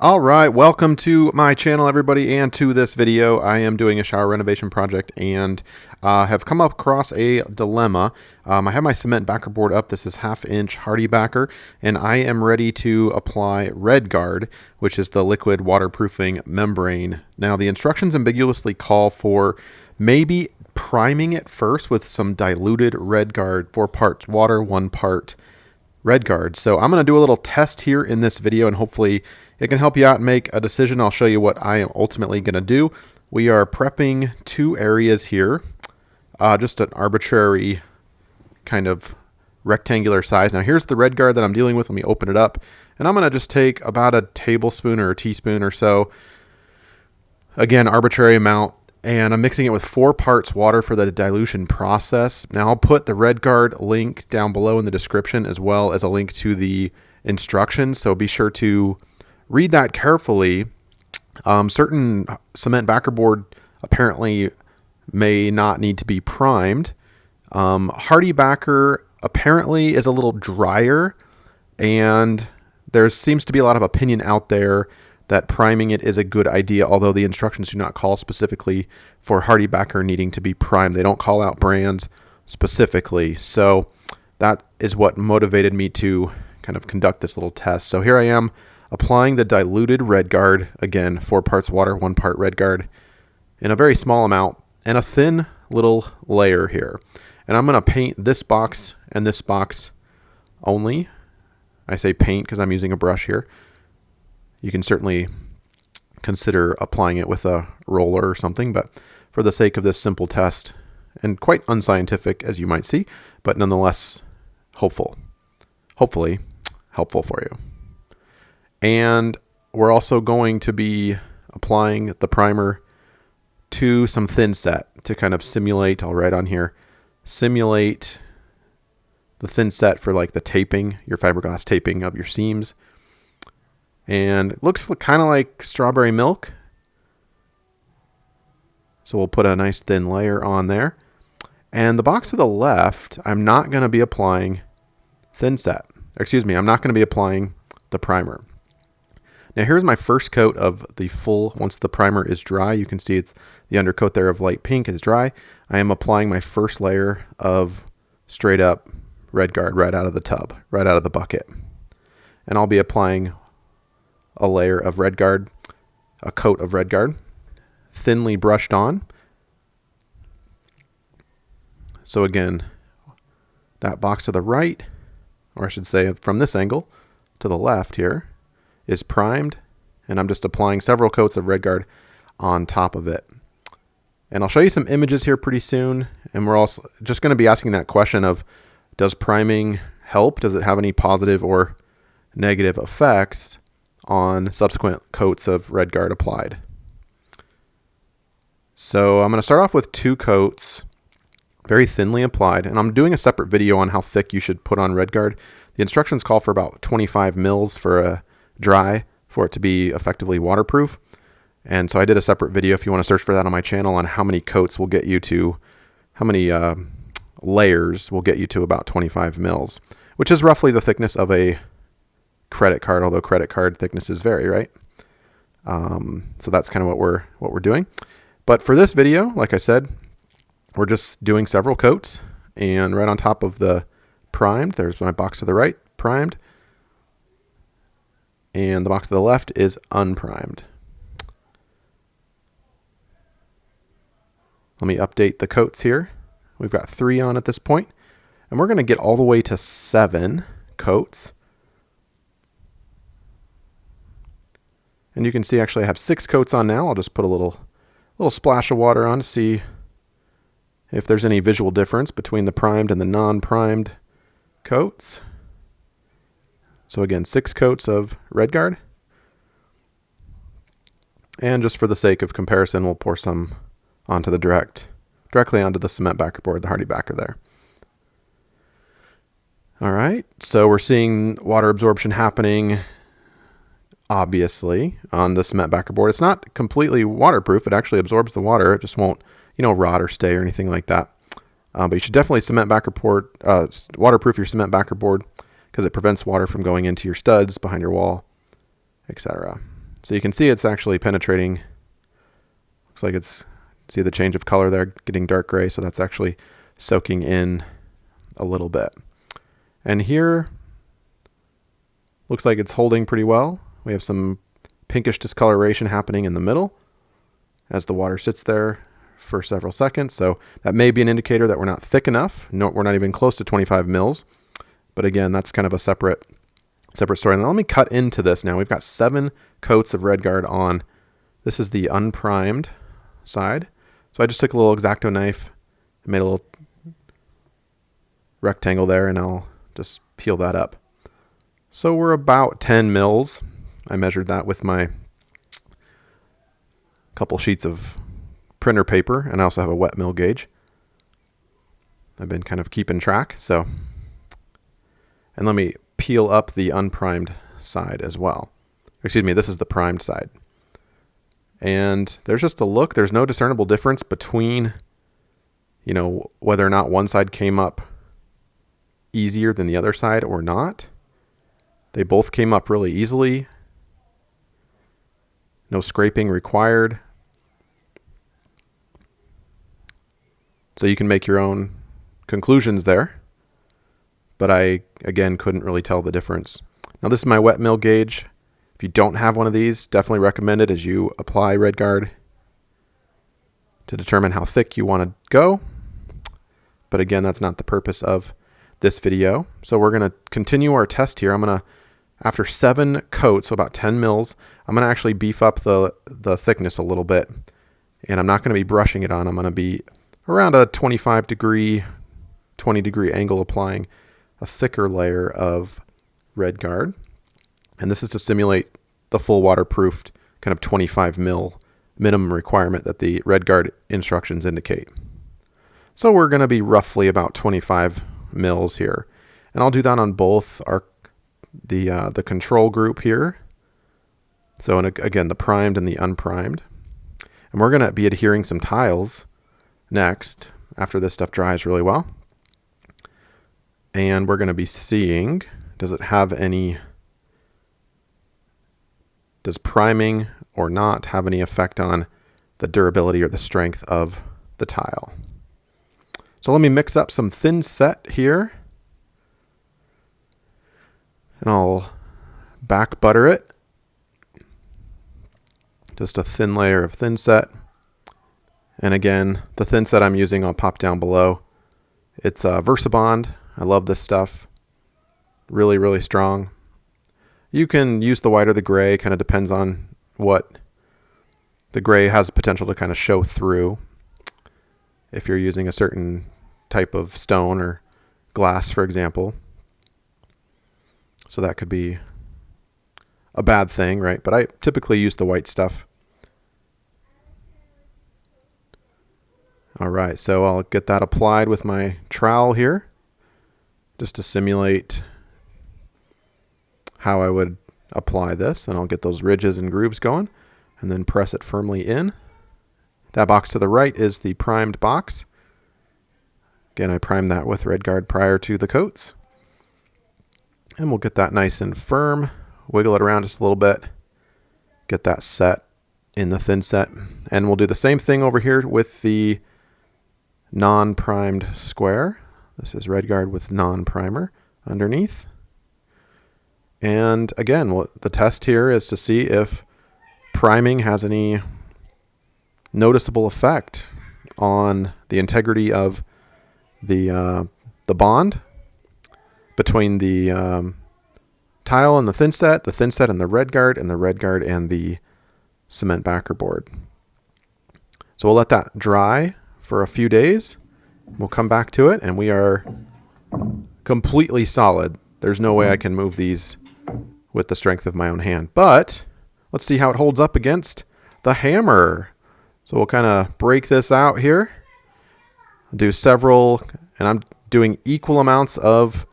All right, welcome to my channel, everybody, and to this video. I am doing a shower renovation project and have come across a dilemma. I have my cement backer board up. This is 1/2 inch Hardiebacker, and I am ready to apply Redgard, which is the liquid waterproofing membrane. Now, the instructions ambiguously call for maybe priming it first with some diluted Redgard, 4 parts water, 1 part Redgard. So I'm going to do a little test here in this video, and hopefully it can help you out and make a decision. I'll show you what I am ultimately going to do. We are prepping 2 areas here, just an arbitrary kind of rectangular size. Now here's the Redgard that I'm dealing with. Let me open it up, and I'm going to just take about a tablespoon or a teaspoon or so, again, arbitrary amount, and I'm mixing it with 4 parts water for the dilution process. Now I'll put the Redgard link down below in the description, as well as a link to the instructions, so be sure to read that carefully. Certain cement backer board apparently may not need to be primed. Hardiebacker apparently is a little drier, and there seems to be a lot of opinion out there that priming it is a good idea, although the instructions do not call specifically for Hardiebacker needing to be primed. They don't call out brands specifically. So that is what motivated me to kind of conduct this little test. So here I am applying the diluted Redgard, again, 4 parts water, 1 part Redgard, in a very small amount, and a thin little layer here. And I'm going to paint this box and this box only. I say paint because I'm using a brush here. You can certainly consider applying it with a roller or something, but for the sake of this simple test, and quite unscientific as you might see, but nonetheless hopefully helpful for you. And we're also going to be applying the primer to some thin set to kind of simulate, I'll write on here, simulate the thin set for like the taping, your fiberglass taping of your seams. And it looks kind of like strawberry milk. So we'll put a nice thin layer on there. And the box to the left, I'm not going to be applying thin set. Excuse me, I'm not going to be applying the primer. Now here's my first coat of the full, once the primer is dry, you can see it's the undercoat there of light pink is dry. I am applying my first layer of straight up Redgard right out of the tub, right out of the bucket. And I'll be applying a layer of Redgard, a coat of Redgard, thinly brushed on. So again, that box to the right, or I should say from this angle to the left here, is primed, and I'm just applying several coats of Redgard on top of it. And I'll show you some images here pretty soon, and we're also just going to be asking that question of, does priming help? Does it have any positive or negative effects on subsequent coats of Redgard applied? So I'm going to start off with 2 coats, very thinly applied, and I'm doing a separate video on how thick you should put on Redgard. The instructions call for about 25 mils for a dry for it to be effectively waterproof. And so I did a separate video, if you want to search for that on my channel, on how many coats will get you to, how many layers will get you to about 25 mils, which is roughly the thickness of a credit card, although credit card thicknesses vary, right? So that's kind of what we're doing. But for this video, like I said, we're just doing several coats, and right on top of the primed, there's my box to the right, primed, and the box to the left is unprimed. Let me update the coats here. We've got 3 on at this point, and we're going to get all the way to 7 coats. And you can see actually I have 6 coats on now. I'll just put a little splash of water on to see if there's any visual difference between the primed and the non-primed coats. So again, 6 coats of Redgard. And just for the sake of comparison, we'll pour some onto the directly onto the cement backer board, the Hardiebacker there. All right, so we're seeing water absorption happening, obviously, on the cement backer board. It's not completely waterproof. It actually absorbs the water. It just won't, rot or stay or anything like that. But you should definitely waterproof your cement backer board, because it prevents water from going into your studs, behind your wall, etc. So you can see it's actually penetrating. Looks like it's, see the change of color there, getting dark gray. So that's actually soaking in a little bit. And here, looks like it's holding pretty well. We have some pinkish discoloration happening in the middle as the water sits there for several seconds. So that may be an indicator that we're not thick enough. No, we're not even close to 25 mils. But again, that's kind of a separate story. Now let me cut into this now. We've got 7 coats of Redgard on. This is the unprimed side. So I just took a little X-Acto knife and made a little rectangle there, and I'll just peel that up. So we're about 10 mils. I measured that with my couple sheets of printer paper, and I also have a wet mill gauge. I've been kind of keeping track. So, and let me peel up the unprimed side as well. Excuse me, this is the primed side. And there's just a look. There's no discernible difference between, you know, whether or not one side came up easier than the other side or not. They both came up really easily. No scraping required. So you can make your own conclusions there. But I, again, couldn't really tell the difference. Now this is my wet mill gauge. If you don't have one of these, definitely recommend it as you apply Redgard to determine how thick you want to go. But again, that's not the purpose of this video. So we're going to continue our test here. I'm going to, after 7 coats, so about 10 mils, I'm going to actually beef up the thickness a little bit. And I'm not going to be brushing it on. I'm going to be around a 25 degree, 20 degree angle applying a thicker layer of Redgard. And this is to simulate the full waterproofed kind of 25 mil minimum requirement that the Redgard instructions indicate. So we're going to be roughly about 25 mils here. And I'll do that on both the control group here. So again, the primed and the unprimed. And we're going to be adhering some tiles next after this stuff dries really well. And we're going to be seeing, does priming or not have any effect on the durability or the strength of the tile? So let me mix up some thin set here. And I'll back butter it. Just a thin layer of thin set. And again, the thin set I'm using, I'll pop down below. It's VersaBond. I love this stuff. Really, really strong. You can use the white or the gray. Kind of depends on what the gray has potential to kind of show through. If you're using a certain type of stone or glass, for example. So that could be a bad thing, right? But I typically use the white stuff. All right, so I'll get that applied with my trowel here, just to simulate how I would apply this. And I'll get those ridges and grooves going and then press it firmly in. That box to the right is the primed box. Again, I primed that with Redgard prior to the coats. And we'll get that nice and firm, wiggle it around just a little bit, get that set in the thin set. And we'll do the same thing over here with the non-primed square. This is Redgard with non-primer underneath. And again, the test here is to see if priming has any noticeable effect on the integrity of the bond between the tile and the thin set and the Redgard, and the Redgard and the cement backerboard. So we'll let that dry for a few days. We'll come back to it, and we are completely solid. There's no way I can move these with the strength of my own hand. But let's see how it holds up against the hammer. So we'll kind of break this out here. I'll do several, and I'm doing equal amounts of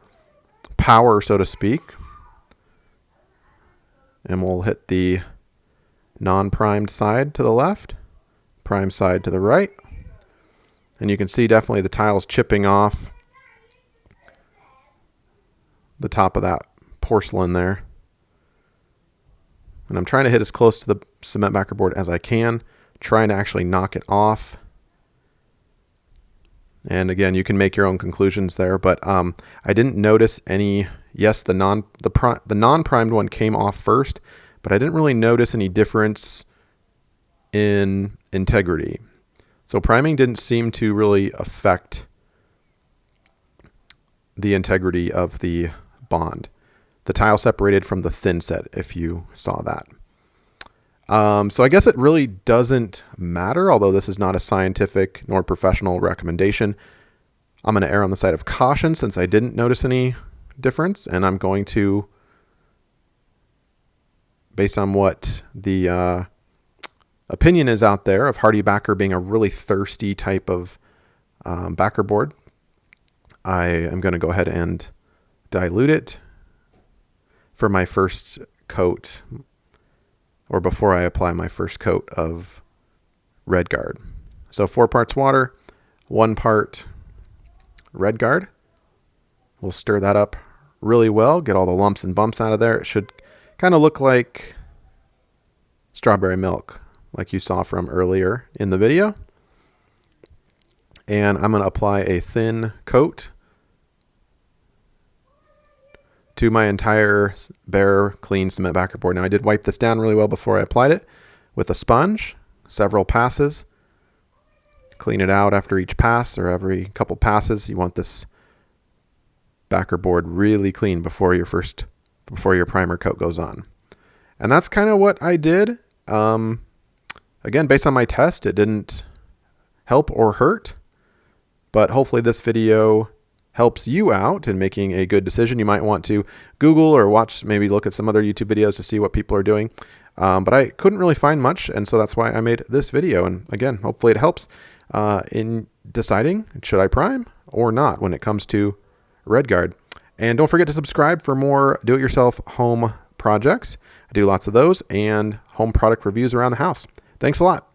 power, so to speak. And we'll hit the non-primed side to the left, primed side to the right. And you can see definitely the tiles chipping off the top of that porcelain there. And I'm trying to hit as close to the cement backerboard as I can, trying to actually knock it off. And again, you can make your own conclusions there, but I didn't notice any. Yes, the non-primed one came off first, but I didn't really notice any difference in integrity. So priming didn't seem to really affect the integrity of the bond. The tile separated from the thin set, if you saw that. So I guess it really doesn't matter, although this is not a scientific nor professional recommendation. I'm going to err on the side of caution since I didn't notice any difference, and I'm going to, based on what the opinion is out there of Hardiebacker being a really thirsty type of backerboard, I am going to go ahead and dilute it for my first coat, or before I apply my first coat of Redgard. So 4 parts water, 1 part Redgard. We'll stir that up really well, get all the lumps and bumps out of there. It should kind of look like strawberry milk, like you saw from earlier in the video. And I'm going to apply a thin coat to my entire bare, clean cement backerboard. Now, I did wipe this down really well before I applied it with a sponge, several passes. Clean it out after each pass, or every couple passes. You want this backerboard really clean before your primer coat goes on. And that's kind of what I did. Again, based on my test, it didn't help or hurt, but hopefully this video helps you out in making a good decision. You might want to Google or watch, maybe look at some other YouTube videos to see what people are doing. But I couldn't really find much, and so that's why I made this video. And again, hopefully it helps in deciding, should I prime or not when it comes to Redgard. And don't forget to subscribe for more do-it-yourself home projects. I do lots of those and home product reviews around the house. Thanks a lot.